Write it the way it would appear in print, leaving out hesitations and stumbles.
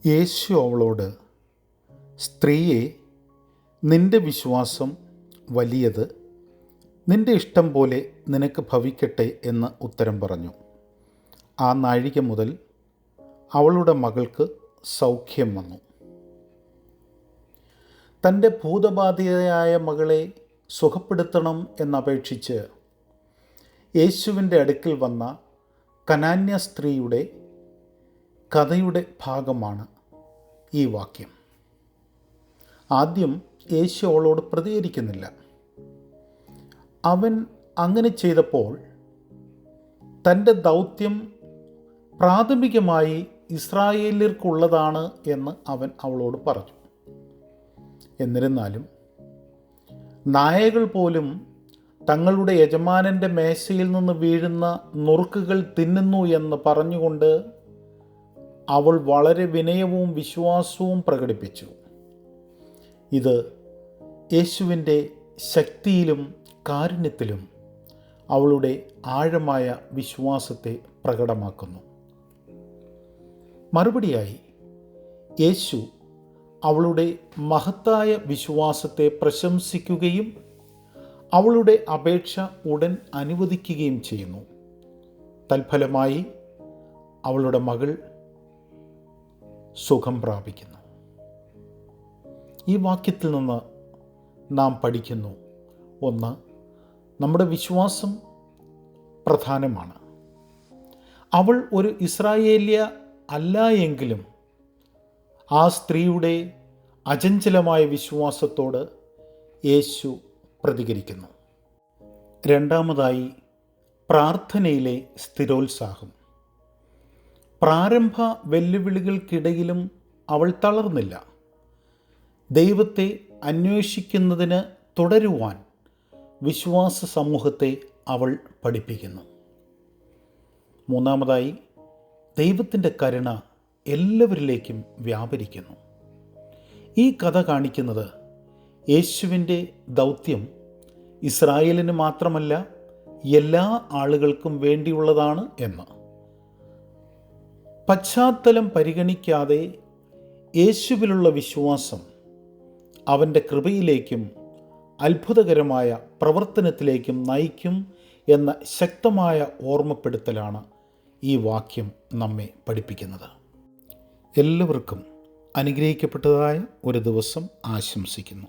യേശു അവളോട്, സ്ത്രീയെ, നിന്റെ വിശ്വാസം വലിയത്, നിന്റെ ഇഷ്ടം പോലെ നിനക്ക് ഭവിക്കട്ടെ എന്ന് ഉത്തരം പറഞ്ഞു. ആ നാഴിക മുതൽ അവളുടെ മകൾക്ക് സൗഖ്യം വന്നു. തൻ്റെ ഭൂതബാധിതയായ മകളെ സുഖപ്പെടുത്തണം എന്നപേക്ഷിച്ച് യേശുവിൻ്റെ അടുക്കൽ വന്ന കനാന്യ സ്ത്രീയുടെ കഥയുടെ ഭാഗമാണ് ഈ വാക്യം. ആദ്യം യേശു അവളോട് പ്രതികരിക്കുന്നില്ല. അവൻ അങ്ങനെ ചെയ്തപ്പോൾ തൻ്റെ ദൗത്യം പ്രാഥമികമായി ഇസ്രായേല്യർക്കുള്ളതാണ് എന്ന് അവൻ അവളോട് പറഞ്ഞു. എന്നിരുന്നാലും നായകൾ പോലും തങ്ങളുടെ യജമാനൻ്റെ മേശയിൽ നിന്ന് വീഴുന്ന നുറുക്കുകൾ തിന്നുന്നു എന്ന് പറഞ്ഞുകൊണ്ട് അവൾ വളരെ വിനയവും വിശ്വാസവും പ്രകടിപ്പിച്ചു. ഇത് യേശുവിൻ്റെ ശക്തിയിലും കാരുണ്യത്തിലും അവളുടെ ആഴമായ വിശ്വാസത്തെ പ്രകടമാക്കുന്നു. മറുപടിയായി യേശു അവളുടെ മഹത്തായ വിശ്വാസത്തെ പ്രശംസിക്കുകയും അവളുടെ അപേക്ഷ ഉടൻ അനുവദിക്കുകയും ചെയ്യുന്നു. തൽഫലമായി അവളുടെ മകൾ സുഖം പ്രാപിക്കുന്നു. ഈ വാക്യത്തിൽ നിന്ന് നാം പഠിക്കുന്നു, ഒന്ന്, നമ്മുടെ വിശ്വാസം പ്രധാനമാണ്. അവൾ ഒരു ഇസ്രായേല്യ അല്ല എങ്കിലും ആ സ്ത്രീയുടെ അചഞ്ചലമായ വിശ്വാസത്തോട് യേശു പ്രതികരിക്കുന്നു. രണ്ടാമതായി, പ്രാർത്ഥനയിലെ സ്ഥിരോത്സാഹം. പ്രാരംഭ വെല്ലുവിളികൾക്കിടയിലും അവൾ തളർന്നില്ല. ദൈവത്തെ അന്വേഷിക്കുന്നതിന് തുടരുവാൻ വിശ്വാസ സമൂഹത്തെ അവൾ പഠിപ്പിക്കുന്നു. മൂന്നാമതായി, ദൈവത്തിൻ്റെ കരുണ എല്ലാവരിലേക്കും വ്യാപരിക്കുന്നു. ഈ കഥ കാണിക്കുന്നത് യേശുവിൻ്റെ ദൗത്യം ഇസ്രായേലിന് മാത്രമല്ല എല്ലാ ആളുകൾക്കും വേണ്ടിയുള്ളതാണ് എന്ന്. പശ്ചാത്തലം പരിഗണിക്കാതെ യേശുവിലുള്ള വിശ്വാസം അവൻ്റെ കൃപയിലേക്കും അത്ഭുതകരമായ പ്രവർത്തനത്തിലേക്കും നയിക്കും എന്ന ശക്തമായ ഓർമ്മപ്പെടുത്തലാണ് ഈ വാക്യം നമ്മെ പഠിപ്പിക്കുന്നത്. എല്ലാവർക്കും അനുഗ്രഹിക്കപ്പെട്ടതായ ഒരു ദിവസം ആശംസിക്കുന്നു.